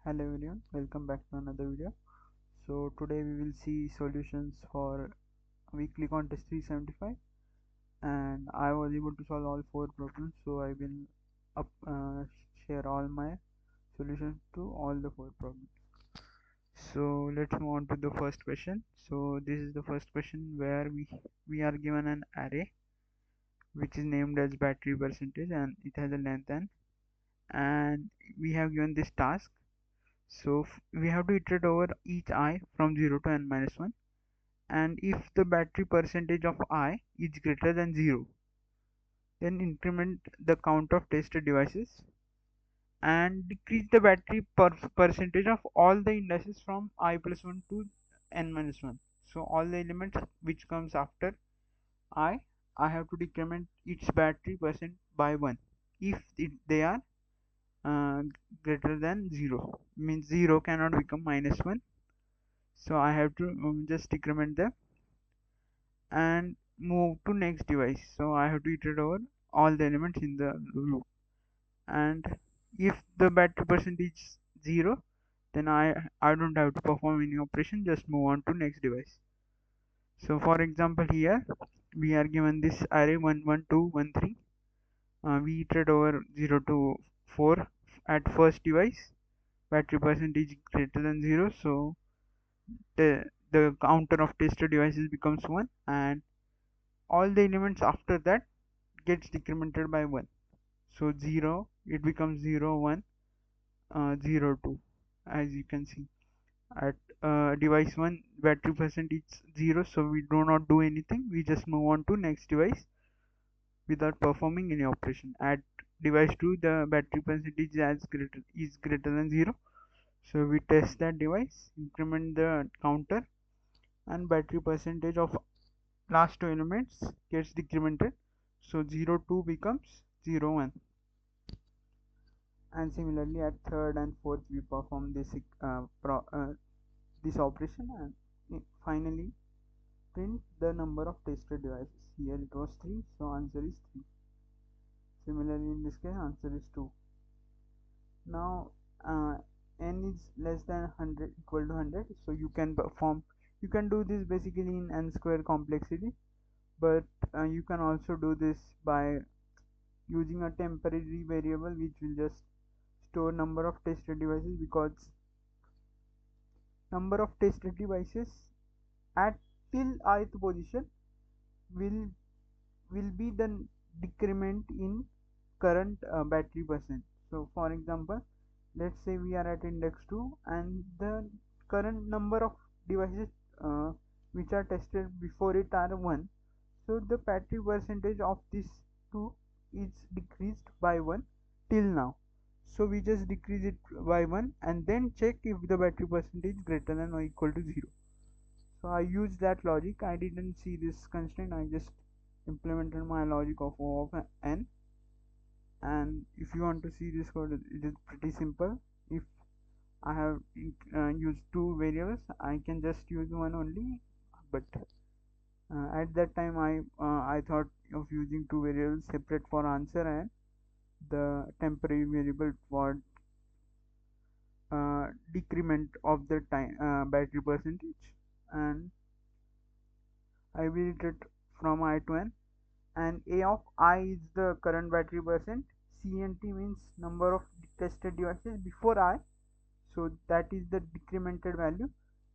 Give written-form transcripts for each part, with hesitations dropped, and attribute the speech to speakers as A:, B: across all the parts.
A: Hello everyone, welcome back to another video. So today we will see solutions for weekly contest 375, and I was able to solve all four problems, so I will up, share all my solutions to all the four problems. So let's move on to the first question. So this is the first question where we are given an array which is named as battery percentage, and it has a length n, and we have given this task. So we have to iterate over each I from 0 to n minus 1, and if the battery percentage of I is greater than 0, then increment the count of tested devices and decrease the battery percentage of all the indices from I plus 1 to n minus 1. So all the elements which comes after I have to decrement its battery percent by 1 if they are uh, greater than 0, means 0 cannot become minus 1. So I have to just decrement them and move to next device. So I have to iterate over all the elements in the loop, and if the battery percentage is 0, then I don't have to perform any operation, just move on to next device. So for example, here we are given this array 1 1 2 1 3. We iterate over 0 to 4 at first device, battery percentage greater than 0, so the counter of tested devices becomes 1, and all the elements after that gets decremented by 1. So 0, it becomes 0 1, 0 2, as you can see. At device 1 battery percentage is 0, so we do not do anything, we just move on to next device without performing any operation. At device 2 the battery percentage is greater than 0, so we test that device, increment the counter, and battery percentage of last two elements gets decremented, so 0 2 becomes 0 1. And similarly at third and fourth we perform this operation, and finally print the number of tested devices. Here it was 3, so answer is 3. Similarly in this case answer is 2. Now n is less than 100 equal to 100, so you can do this basically in n square complexity, but you can also do this by using a temporary variable which will just store number of tested devices, because number of tested devices at till ith position will will be the decrement in current battery percent. So for example, let's say we are at index 2 and the current number of devices which are tested before it are 1, so the battery percentage of this 2 is decreased by 1 till now. So we just decrease it by 1 and then check if the battery percentage is greater than or equal to 0. So I used that logic. I didn't see this constraint, I just implemented my logic of O of n. And if you want to see this code, it is pretty simple. If I have used two variables, I can just use one only, but at that time I thought of using two variables separate for answer and the temporary variable for decrement of the time battery percentage, and I will iterate from I to n, and A of I is the current battery percent, C and T means number of tested devices before I, so that is the decremented value.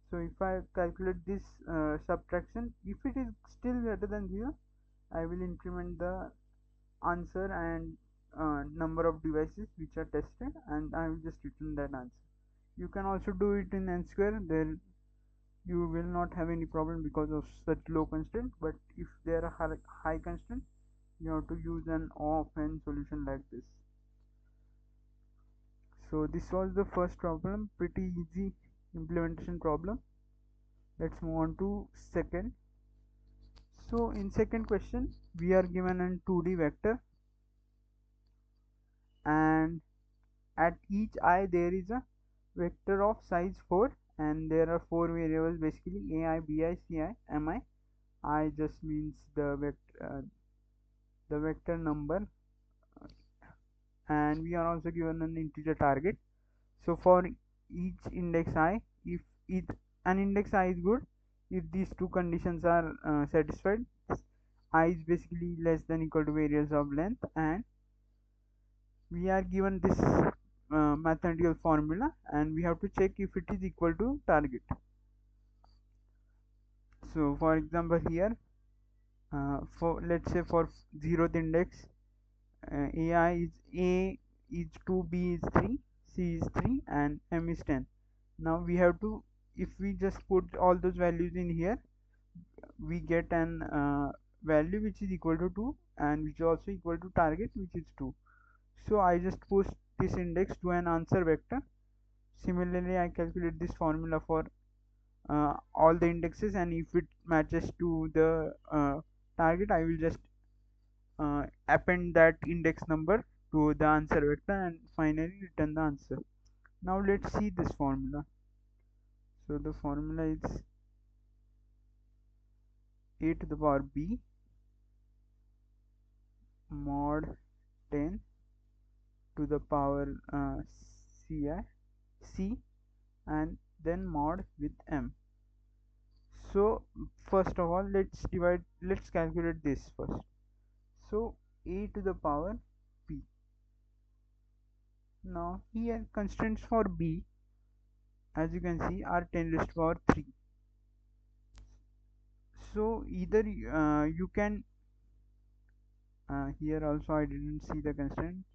A: So if I calculate this subtraction, if it is still greater than 0, I will increment the answer and number of devices which are tested, and I will just return that answer. You can also do it in n square, there you will not have any problem because of such low constraint, but if there are high constraint, you have to use an O of n solution like this. So this was the first problem, pretty easy implementation problem. Let's move on to second. So in second question we are given an 2D vector, and at each I there is a vector of size 4, and there are 4 variables basically: ai, bi, ci, mi. I just means the vector number, and we are also given an integer target. So for each index I. If an index I is good, if these two conditions are satisfied, I is basically less than equal to variance of length, and we are given this mathematical formula, and we have to check if it is equal to target. So for example here, for let's say for 0th index, A is 2, B is 3, C is 3, and M is 10. Now we have to, if we just put all those values in here, we get an value which is equal to 2, and which is also equal to target, which is 2. So I just push this index to an answer vector. Similarly, I calculate this formula for all the indexes, and if it matches to the target, I will just append that index number to the answer vector and finally return the answer. Now let's see this formula. So the formula is a to the power b mod 10 to the power c, and then mod with m. So first of all, let's calculate this first. So a to the power b. Now here constraints for b, as you can see, are 10 raised to the power 3. So either you can here also I didn't see the constraints.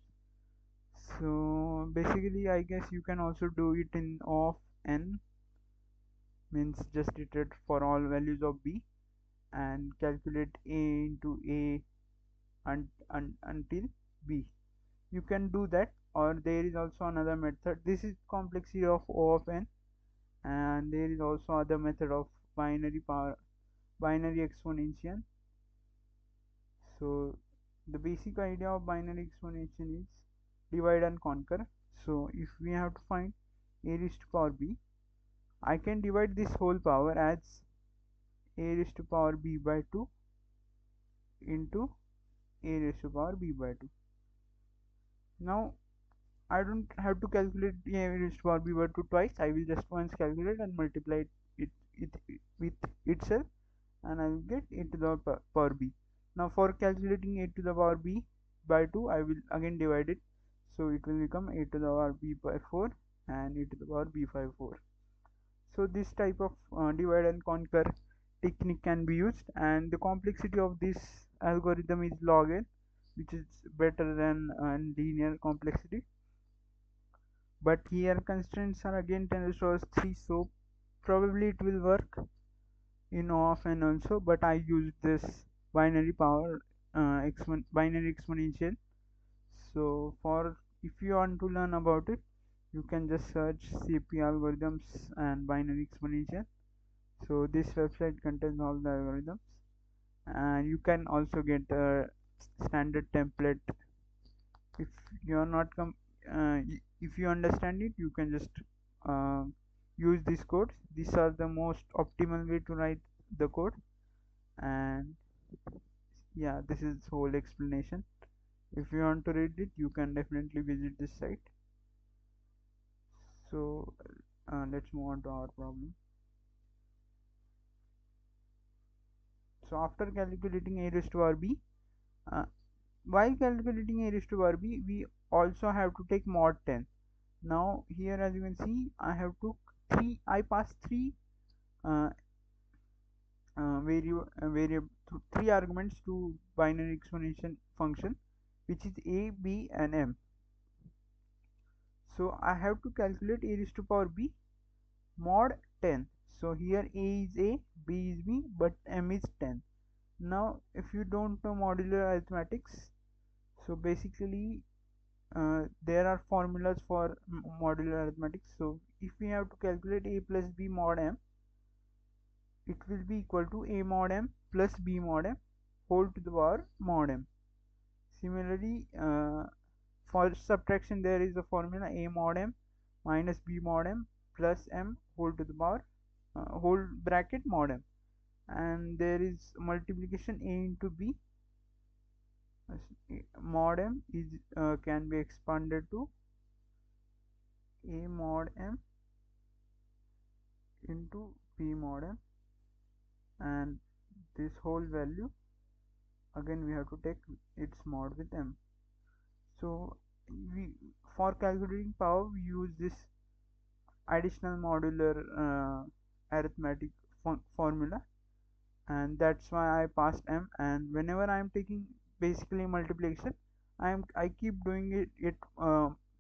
A: So basically I guess you can also do it in O of n, means just iterate for all values of b and calculate a into a until b. You can do that, or there is also another method. This is complexity of O of n, and there is also other method of binary exponentiation. So the basic idea of binary exponentiation is divide and conquer. So if we have to find a raised to power b, I can divide this whole power as a raised to power b by 2 into a raised to power b by 2. Now I don't have to calculate a raised to power b by 2 twice. I will just once calculate and multiply it with itself, and I will get a to the power b. Now for calculating a to the power b by 2, I will again divide it, so it will become a to the power b by 4 and a to the power b by 4. So this type of divide and conquer technique can be used, and the complexity of this algorithm is log n, which is better than linear complexity. But here constraints are again 10 raised to the power 3, so probably it will work in O of n also, but I used this binary power binary exponential. So for if you want to learn about it, you can just search CP algorithms and binary exponential. So this website contains all the algorithms, and you can also get a standard template. If you are not if you understand it, you can just uh, use these codes. These are the most optimal way to write the code, and yeah, this is whole explanation. If you want to read it, you can definitely visit this site. So let's move on to our problem. So after calculating a raised to power b, uh, while calculating a raised to power b, we also have to take mod 10. Now here, as you can see, I pass uh, three arguments to binary exponential function, which is a, b, and m. So I have to calculate a raised to power b mod 10. So here a is a, b is b, but m is 10. Now if you don't know modular arithmetics, so basically there are formulas for modular arithmetics. So if we have to calculate a plus b mod m, it will be equal to a mod m plus b mod m whole to the power mod m. Similarly, for subtraction, there is a formula a mod m minus b mod m plus m whole to the power whole bracket mod m, and there is multiplication a into b. Mod m is can be expanded to a mod m into p mod m, and this whole value again we have to take its mod with m. So we, for calculating power, we use this additional modular arithmetic formula, and that's why I passed m. And whenever I am taking basically multiplication, I keep doing it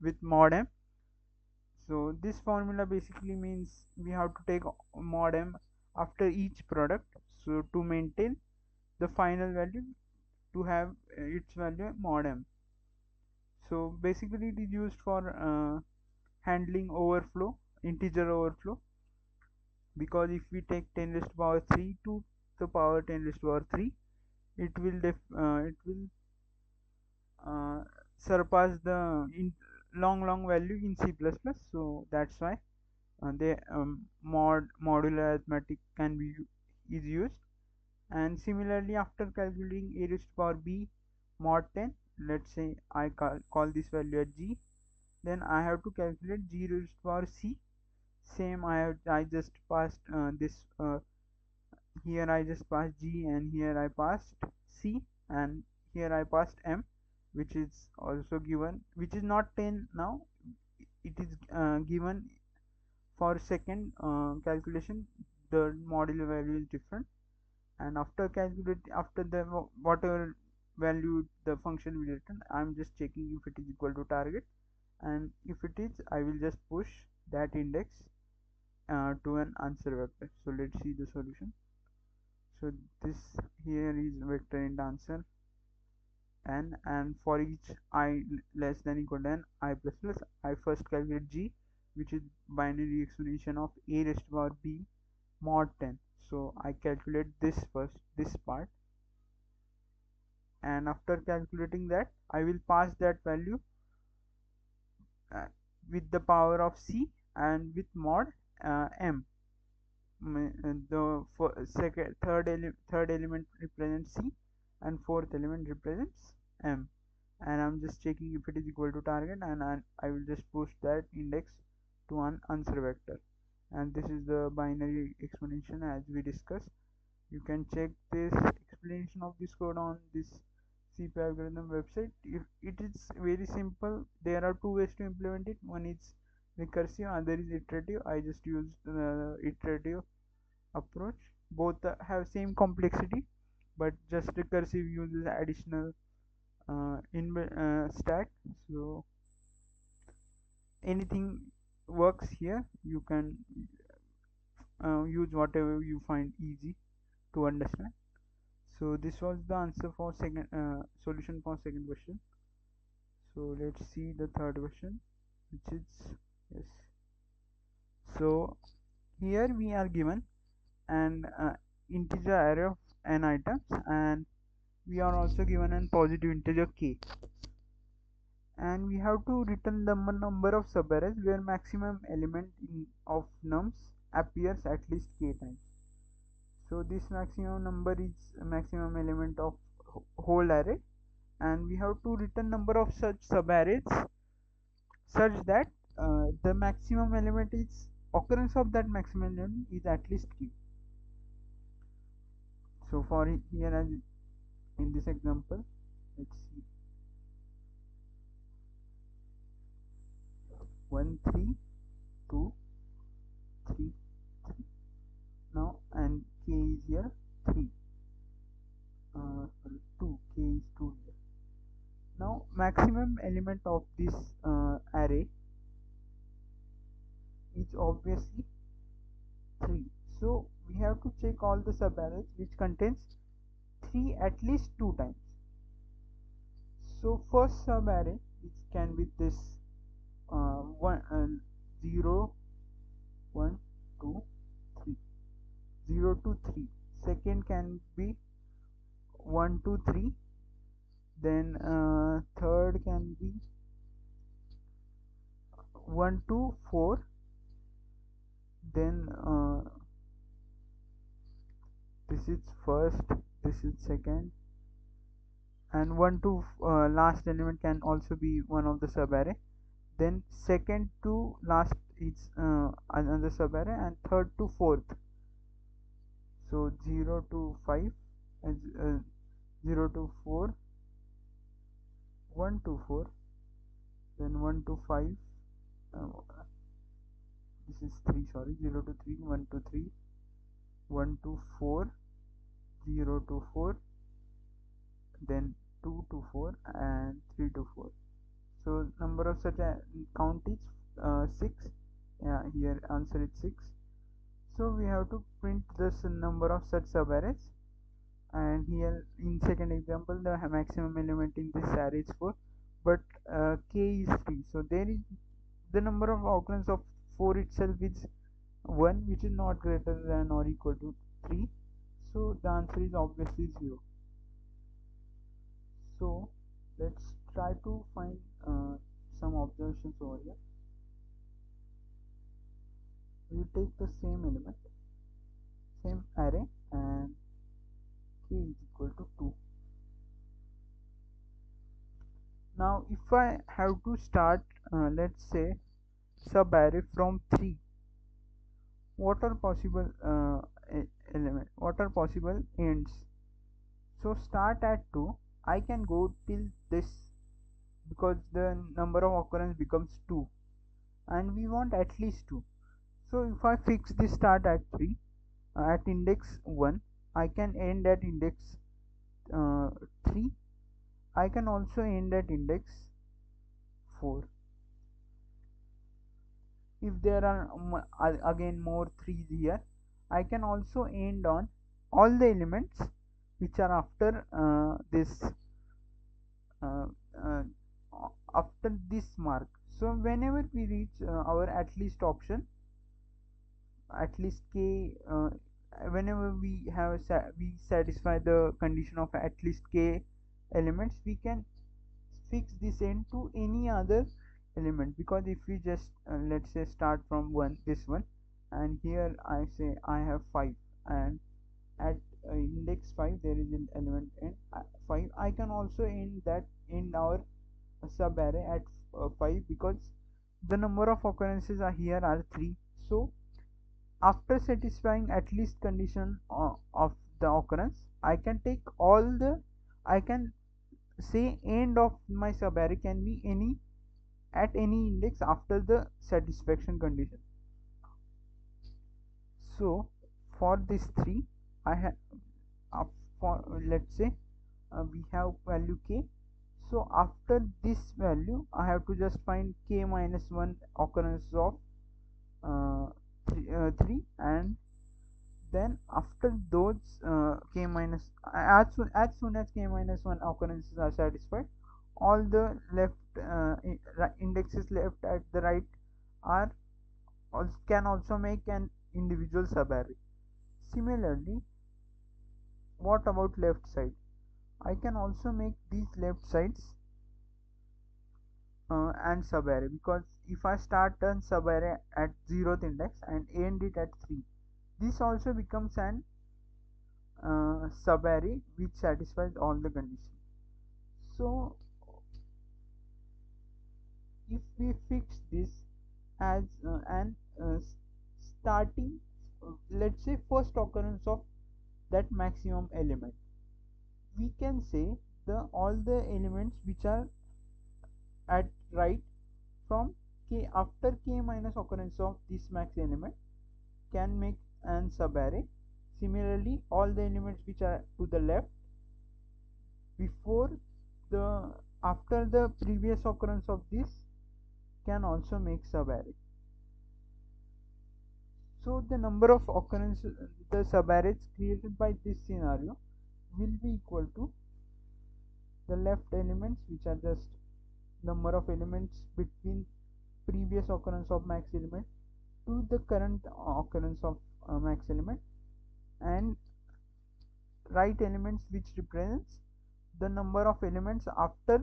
A: with mod m. So this formula basically means we have to take mod m after each product, so to maintain the final value, to have its value mod m. So basically it is used for handling overflow, integer overflow, because if we take 10 raised to power 3 to the power 10 raised to power 3, it will surpass the long value in C++. So that's why the modular arithmetic is used. And similarly, after calculating a raised to power b mod 10, let's say I call this value as g, then I have to calculate g raised to power c. Same, I just passed this here I just passed g, and here I passed c, and here I passed m, which is also given, which is not 10 now, it is given for second calculation. The modular value is different, and after the whatever value the function will return, I'm just checking if it is equal to target, and if it is, I will just push that index to an answer vector. So let's see the solution. So this here is vector int answer n, and for each I less than equal to n I plus plus, I first calculate g, which is binary exponentiation of a raised to power b mod 10. So I calculate this first, this part, and after calculating that, I will pass that value uh, with the power of c and with mod m. The third element represents c, and fourth element represents m, and I'm just checking if it is equal to target, and I will just push that index to an answer vector. And this is the binary explanation as we discussed. You can check this explanation of this code on this CP algorithm website. If it is very simple, there are two ways to implement it. One is recursive, other is iterative. I just used iterative approach. Both have same complexity, but just recursive uses additional in stack. So anything works here. You can use whatever you find easy to understand. So this was the answer for second solution for second question. So let's see the third question, which is yes. So here we are given an integer array of n items, and we are also given a positive integer k, and we have to return the number of subarrays where maximum element of nums appears at least k times. So this maximum number is a maximum element of whole array, and we have to return number of such subarrays such that the maximum element is occurrence of that maximum element is at least k. So for here, as in this example, let's see, 1 3 2 3 3 now, and k is here 3, sorry, 2, k is 2 here. Now maximum element of this array is obviously 3, so we have to check all the subarrays which contains 3 at least 2 times. So first subarray, which can be this 0 1 2 3, 0 to 3. Second can be 1 to 3, then third can be 1 to 4, then this is first, this is second, and 1 to last element can also be one of the subarray. Then second to last is another subarray, and third to fourth. So 0 to 5 is 0 to 4, 1 to 4, then 1 to 5, uh, this is 3, sorry, 0 to 3, 1 to 3, 1 to 4, 0 to 4, then 2 to 4, and 3 to 4. So number of such count is 6. Yeah, here answer is 6. So we have to print this number of such subarrays, and here in second example the maximum element in this array is 4, but k is 3, so there is the number of occurrence of 4 itself is 1, which is not greater than or equal to 3, so the answer is obviously 0. So let's try to find some observations over here. We take the same element, same array, and k is equal to 2. Now if I have to start let's say subarray from 3, what are possible what are possible ends? So start at 2, I can go till this, because the number of occurrence becomes 2 and we want at least 2. So if I fix this start at 3, at index 1, I can end at index 3. I can also end at index 4. If there are again more 3s here, I can also end on all the elements which are after this uh, uh, after this mark. So whenever we reach our at least option, at least k, whenever we have we satisfy the condition of at least k elements, we can fix this end to any other element, because if we just let's say start from this one, and here I say I have 5, and at index 5 there is an element in 5, I can also end that in our subarray at 5, because the number of occurrences are here are 3. So after satisfying at least condition of the occurrence, I can take all the, I can say end of my subarray can be any at any index after the satisfaction condition. So for this 3, I have for let's say we have value k. So after this value, I have to just find k minus 1 occurrence of 3, and then after those k minus as soon as k minus 1 occurrences are satisfied, all the left indexes left at the right are can also make an individual subarray. Similarly, what about left side? I can also make these left sides and subarray, because if I start a subarray at 0th index and end it at 3, this also becomes an subarray which satisfies all the conditions. So if we fix this as an starting let's say first occurrence of that maximum element, we can say the all the elements which are at right from k, after k minus occurrence of this max element can make an subarray. Similarly, all the elements which are to the left before the after the previous occurrence of this can also make subarray. So the number of occurrences, the subarrays created by this scenario will be equal to the left elements, which are just number of elements between previous occurrence of max element to the current occurrence of max element, and right elements which represents the number of elements after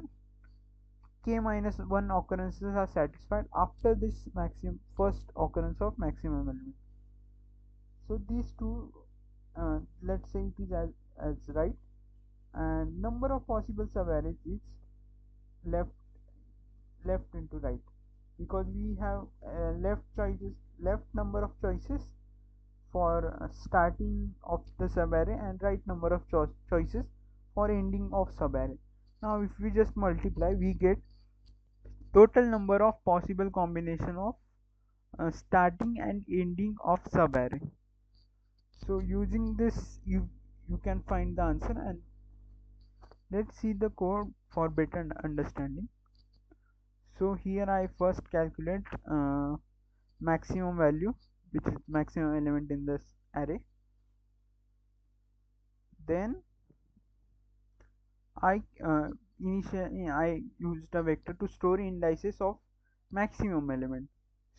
A: k minus 1 occurrences are satisfied after this maximum first occurrence of maximum element. So these two, let's say it is as right, and number of possible subarrays is left into right, because we have left number of choices for starting of the subarray and right number of choices for ending of subarray. Now if we just multiply, we get total number of possible combination of starting and ending of subarray. So using this, you can find the answer, and let's see the code for better understanding. So here I first calculate maximum value, which is maximum element in this array. Then I used a vector to store indices of maximum element.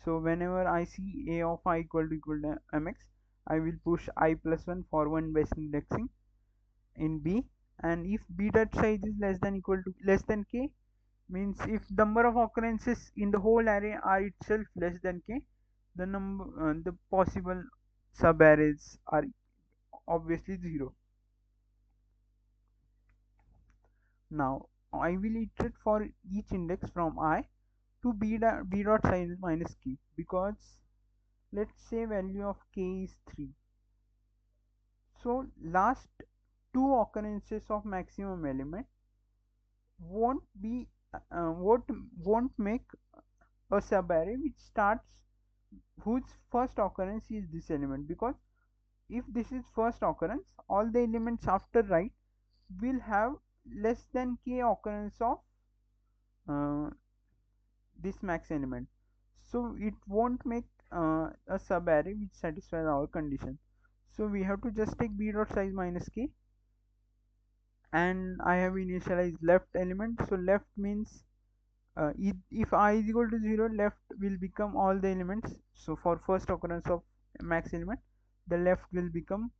A: So whenever I see a of I equal to mx, I will push I plus 1 for one best indexing in B, and if b dot size is less than k, means if number of occurrences in the whole array are itself less than k, the possible subarrays are obviously 0. Now I will iterate for each index from I to b dot size minus k, because let's say value of k is 3. So last two occurrences of maximum element won't be won't make a subarray which starts whose first occurrence is this element, because if this is first occurrence, all the elements after right will have less than k occurrence of uh, this max element, so it won't make a subarray which satisfies our condition. So we have to just take b dot size minus k, and I have initialized left element. So left means if I is equal to 0, left will become all the elements. So for first occurrence of max element, the left will become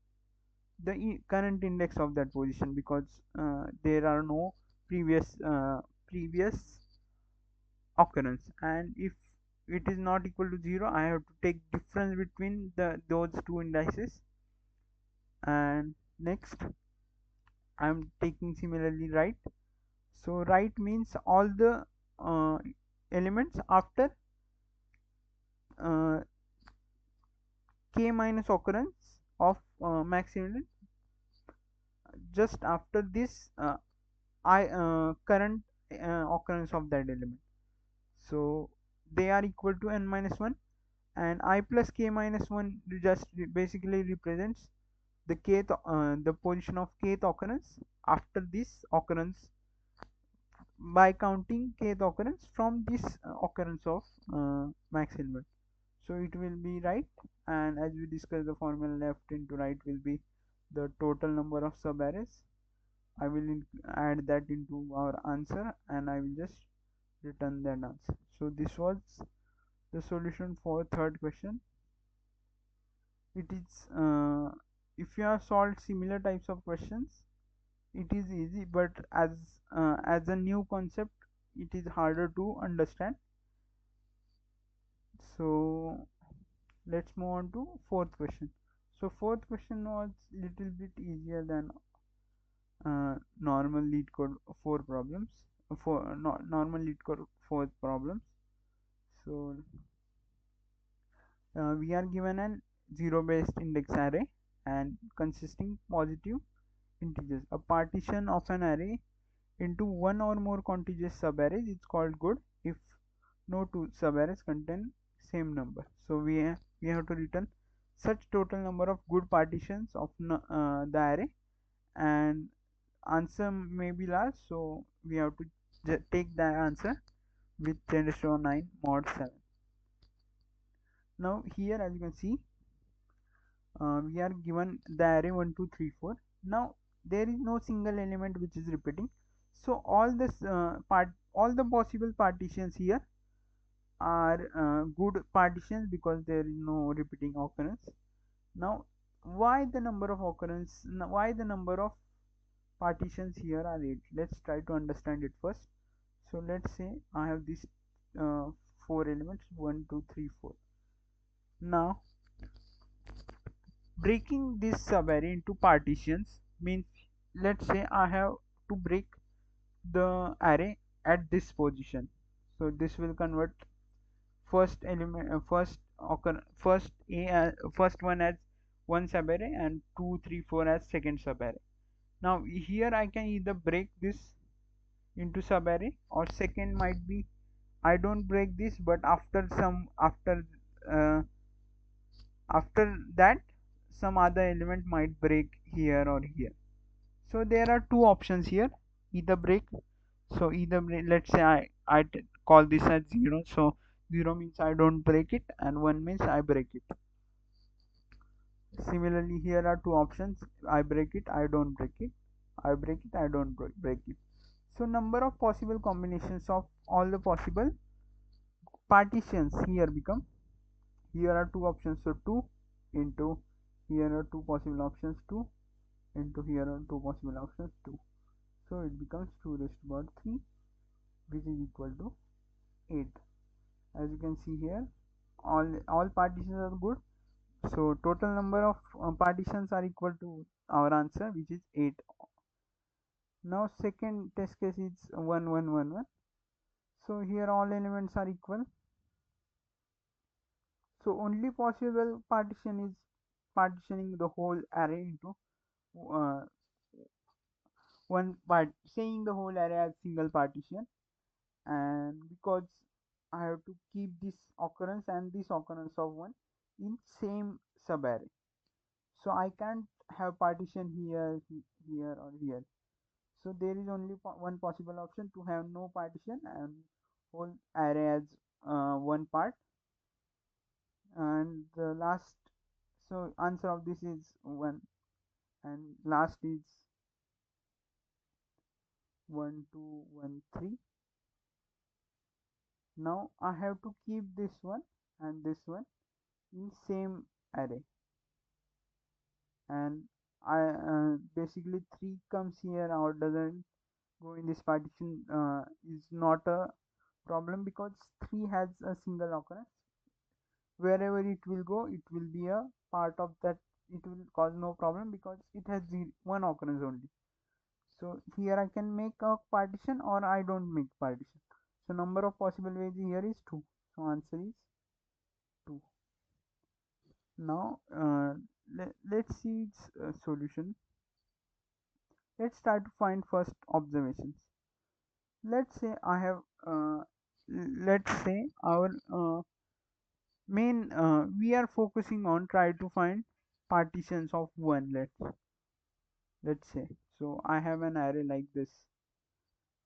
A: the current index of that position, because there are no previous occurrence. And if it is not equal to 0, I have to take difference between those two indices. And next I'm taking similarly right. So right means all the uh, elements after uh, k minus occurrence of max element, just after this I current occurrence of that element. So they are equal to n minus 1, and I plus k minus 1 just basically represents the the position of kth occurrence after this occurrence, by counting kth occurrence from this occurrence of max element. So it will be right, and as we discussed, the formula left into right will be the total number of subarrays. I will add that into our answer, and I will just return that answer. So this was the solution for third question. It is if you have solved similar types of questions, it is easy, but as a new concept, it is harder to understand. So let's move on to fourth question. So fourth question was little bit easier than normal Leetcode 4 problems, for normal Leetcode 4 problems. So we are given an zero based index array and consisting positive integers. A partition of an array into one or more contiguous subarrays is called good if no two subarrays contain same number. So we have to return such total number of good partitions of the array, and answer may be large, so we have to take the answer with 10⁻9 mod 7. Now here, as you can see, we are given the array 1 2 3 4. Now there is no single element which is repeating, so all the possible partitions here are good partitions, because there is no repeating occurrence. Now why the number of partitions here are 8? Let's try to understand it first. So let's say I have these uh, 4 elements 1 2 3 4. Now breaking this subarray into partitions means, let's say I have to break the array at this position, so this will convert first element, first one as one subarray and 2 3 4 as second subarray. Now here I can either break this into subarray, or second might be I don't break this, but uh, after that some other element might break here or here. So there are two options here, either break. So either let's say I call this as 0. So 0 means I don't break it, and 1 means I break it. Similarly, here are two options: I break it, I don't break it; I break it, I don't break it. So number of possible combinations of all the possible partitions here become, here are two options, so 2 into, here are two possible options, 2 into, here are two possible options, 2. So it becomes 2 raised to power 3, which is equal to 8. As you can see here, all partitions are good. So total number of partitions are equal to our answer, which is 8. Now second test case is 1 1 1 1. So here all elements are equal. So only possible partition is partitioning the whole array into uh, one part, saying the whole array as single partition. And because I have to keep this occurrence and this occurrence of 1 in same subarray, so I can't have partition here, here or here. So there is only one possible option, to have no partition and whole array as one part. And the last, so answer of this is 1, and last is 1 2 1 3. Now I have to keep this one and this one in same array, and I basically 3 comes here or doesn't go in this partition is not a problem, because 3 has a single occurrence. Wherever it will go, it will be a part of that, it will cause no problem because it has one occurrence only. So here I can make a partition or I don't make partition. So number of possible ways here is 2. So answer is 2. Now let's see its solution. Let's try to find first observations. Let's say I have let's say our main we are focusing on try to find partitions of 1. Let's say, so I have an array like this,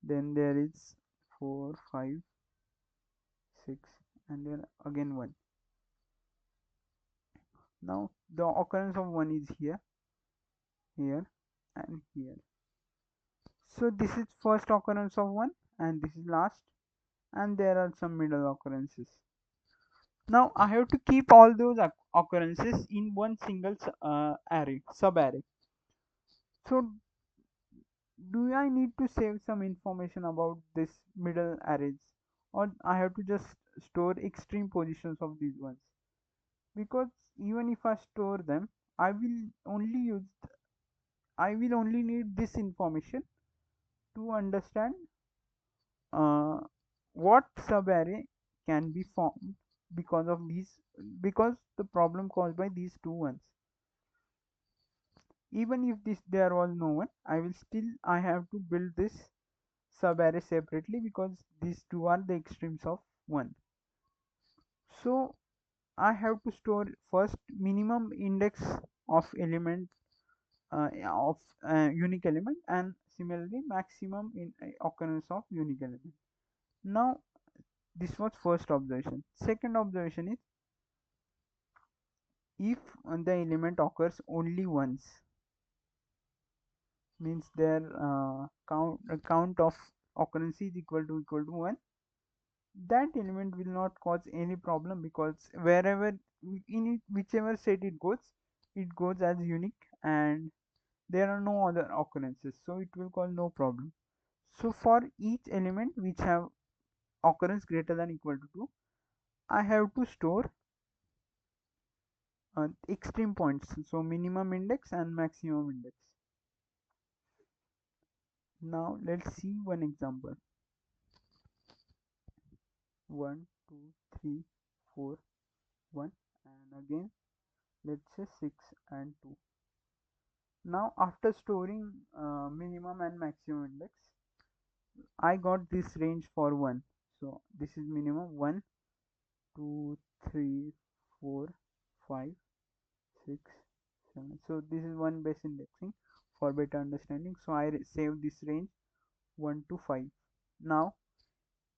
A: then there is 4 5 6, and then again 1. Now the occurrence of 1 is here, here and here. So this is first occurrence of 1 and this is last, and there are some middle occurrences. Now I have to keep all those occurrences in one single array, subarray. So do I need to save some information about this middle arrays, or I have to just store extreme positions of these ones? Because even if I store them, I will only use I will only need this information to understand uh, what subarray can be formed because of these, because the problem caused by these two ones. Even if there was no one, I have to build this subarray separately, because these two are the extremes of 1. So I have to store first minimum index of element of unique element, and similarly maximum in occurrence of unique element. Now this was first observation. Second observation is, if the element occurs only once, means their count of occurrence is equal to 1, that element will not cause any problem, because wherever in it, whichever set it goes as unique, and there are no other occurrences, so it will cause no problem. So for each element which have occurrence greater than equal to 2, I have to store extreme points, so minimum index and maximum index. Now let's see one example. 1 2 3 4 1, and again let's say 6 and 2. Now after storing minimum and maximum index, I got this range for 1. So this is minimum 1 2 3 4 5 6 7. So this is one base indexing for better understanding. So I save this range 1 to 5. Now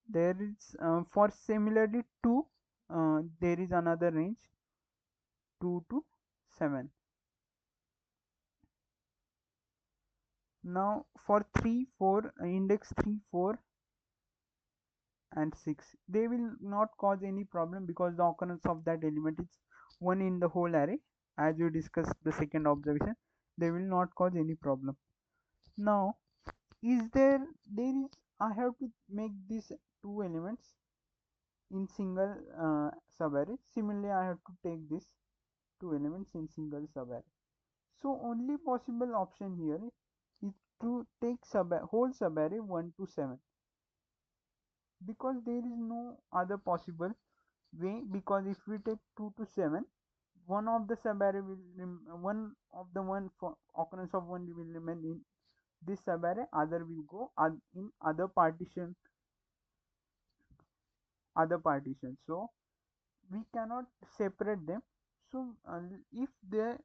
A: there is for similarly 2, there is another range 2 to 7. Now for 3 4, index 3 4 and 6, they will not cause any problem because the occurrence of that element is 1 in the whole array. As you discussed the second observation, they will not cause any problem. Now is there is I have to make these two elements in single subarray. Similarly, I have to take this two elements in single subarray. So only possible option here is to take whole subarray 1 to 7, because there is no other possible way. Because if we take 2 to 7, one of the subarray will one of the one for occurrence of one will remain in this subarray, other will go in other partition. So we cannot separate them. So if there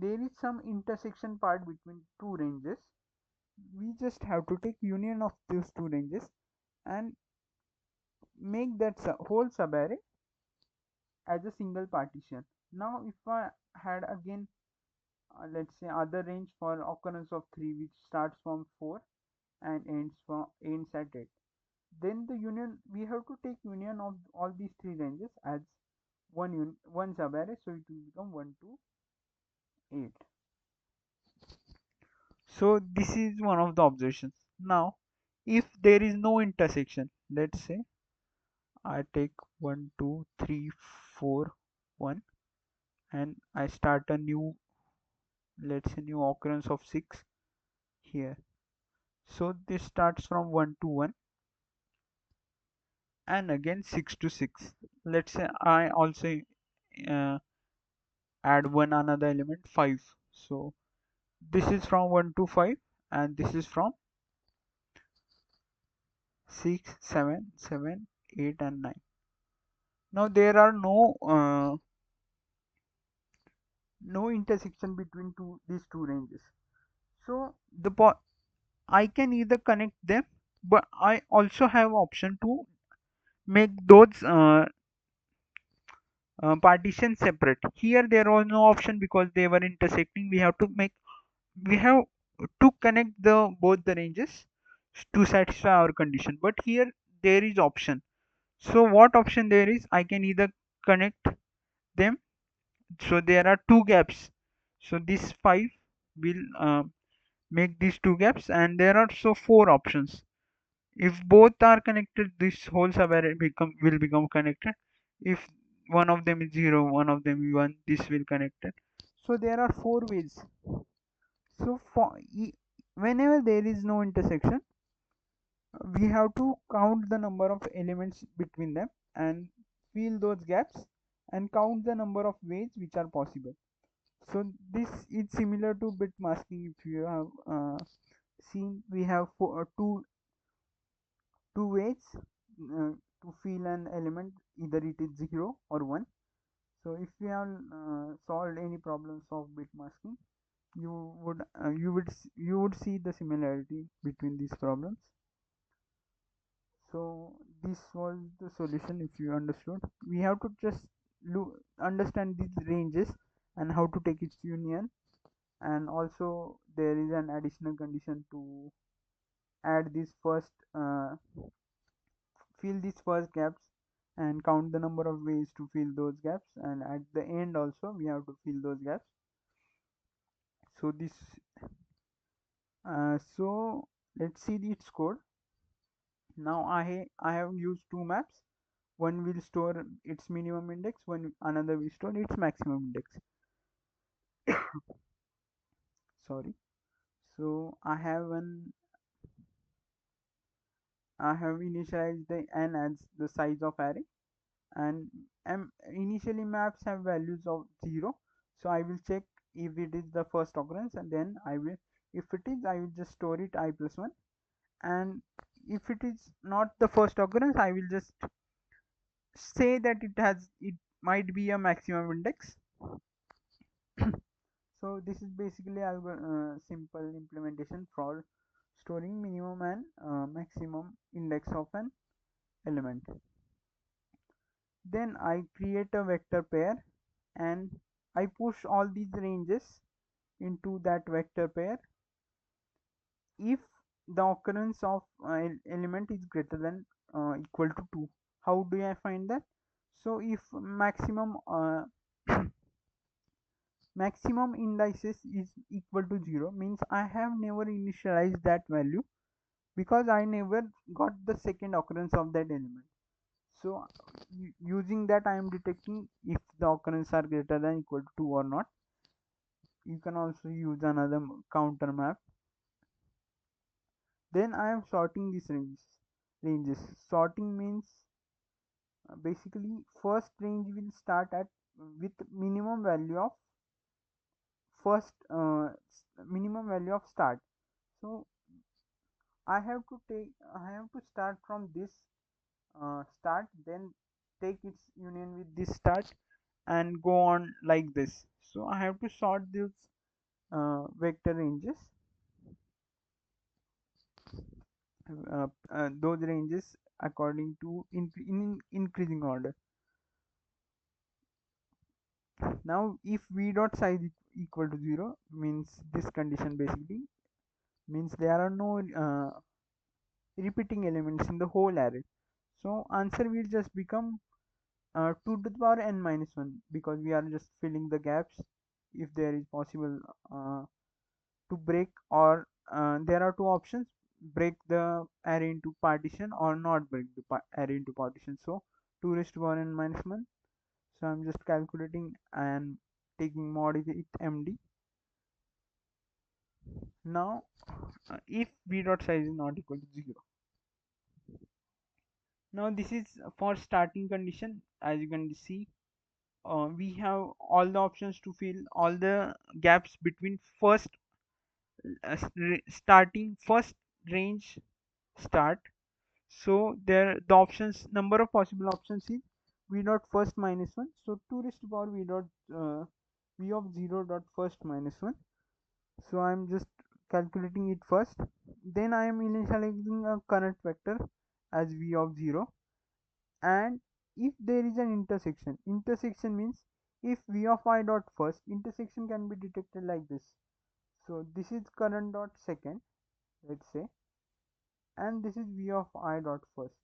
A: is some intersection part between two ranges, we just have to take union of those two ranges and make that whole subarray as a single partition. Now if I had again let's say other range for occurrence of 3, which starts from 4 and ends at 8, then the union, we have to take union of all these three ranges as one subarray, so it will become 1 to 8. So this is one of the observations. Now if there is no intersection, let's say I take 1 2 3 4 1 and I start a new, let's say new occurrence of 6 here. So this starts from 1 to 1 and again 6 to 6. Let's say I also uh, add one another element 5. So this is from 1 to 5 and this is from 6 7 7 8 and 9. Now there are no intersection between these two ranges. So I can either connect them, but I also have option to make those partitions separate. Here there was no option because they were intersecting. We have to connect the both the ranges to satisfy our condition. But here there is option. So what option there is? I can either connect them. So there are two gaps. So this 5 will make these two gaps, and there are so four options. If both are connected, this whole subarray will become connected. If one of them is 0, one of them is 1, this will connect it. So there are four ways. So whenever there is no intersection, we have to count the number of elements between them and fill those gaps and count the number of ways which are possible. So this is similar to bit masking. If you have seen, we have two ways to fill an element, either it is 0 or 1. So if we have solved any problems of bit masking, you would see the similarity between these problems. So this was the solution. If you understood, we have to just understand these ranges and how to take its union, and also there is an additional condition to add this first fill these first gaps and count the number of ways to fill those gaps, and at the end also we have to fill those gaps. So this so let's see its code. Now I have used two maps. One will store its minimum index, another will store its maximum index. Sorry. So I have initialized the n as the size of array, and initially maps have values of 0, so I will check if it is the first occurrence, and then I will, if it is, I will just store it I plus 1, and if it is not the first occurrence, I will just say that it might be a maximum index. So this is basically simple implementation for storing minimum and maximum index of an element. Then I create a vector pair and I push all these ranges into that vector pair if the occurrence of element is greater than equal to 2. How do I find that? So if maximum indices is equal to 0, means I have never initialized that value because I never got the second occurrence of that element. So using that, I am detecting if the occurrences are greater than equal to 2 or not. You can also use another counter map. Then I am sorting these ranges. Sorting means basically first range will start at with minimum value of start. So I have to start from this start, then take its union with this start and go on like this. So I have to sort these vector ranges, those ranges according to in increasing order. Now if v dot size equal to 0, means this condition basically means there are no repeating elements in the whole array. So answer will just become 2 to the power n minus 1, because we are just filling the gaps if there is possible to break, or there are two options: break the array into partition or not break the array into partition. So 2 raised to power n minus 1. So I'm just calculating and taking mod with md. Now if v dot size is not equal to 0, now this is for starting condition. As you can see, we have all the options to fill all the gaps between starting first range start. So there the options, number of possible options is v dot first minus 1. So 2 raised to power v of 0 dot first minus 1. So I'm just calculating it first, then I am initializing a current vector as v of 0. And if there is an intersection means if v of I dot first, intersection can be detected like this. So this is current dot second, let's say, and this is v of I dot first.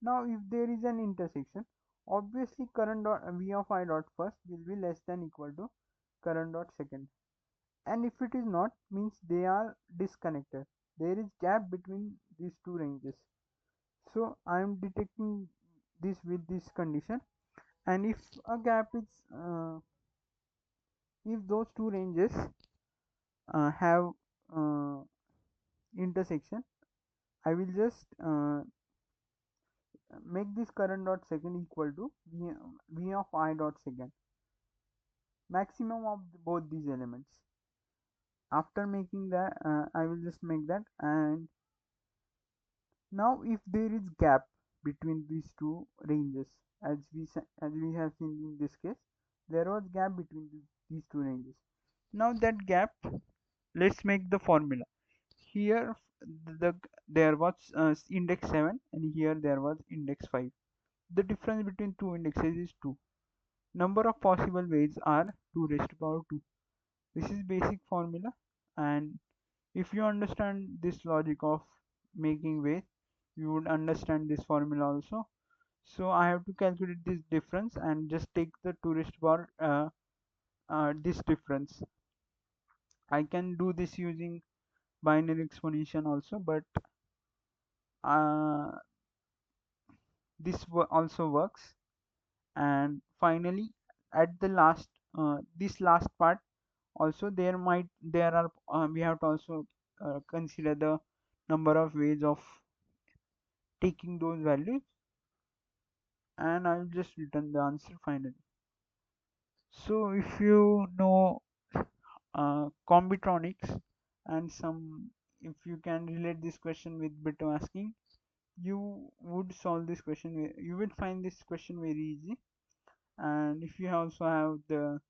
A: Now if there is an intersection, obviously current dot v of I dot first will be less than equal to current dot second. And if it is not, means they are disconnected, there is gap between these two ranges. So I am detecting this with this condition. And if a gap is if those two ranges have uh, intersection, I will just make this current dot second equal to v of I dot second, maximum of both these elements. After making that, I will just make that. And now if there is gap between these two ranges, as we have seen in this case, there was gap between these two ranges. Now that gap, let's make the formula. Here there was index 7 and here there was index 5. The difference between two indexes is 2. Number of possible ways are 2 raised to power 2. This is basic formula, and if you understand this logic of making ways, you would understand this formula also. So I have to calculate this difference and just take the 2 raised to power this difference. I can do this using binary exponentiation also, but uh, this also works. And finally, at the last this last part also, there are we have to also consider the number of ways of taking those values. and I'll just return the answer finally. So if you know combitronics and some, if you can relate this question with bit masking, you would solve this question. You will find this question very easy. And if you also have the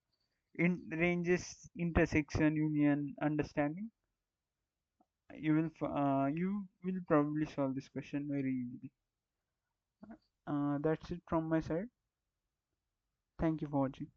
A: ranges intersection union understanding, you will probably solve this question very easily. That's it from my side. Thank you for watching.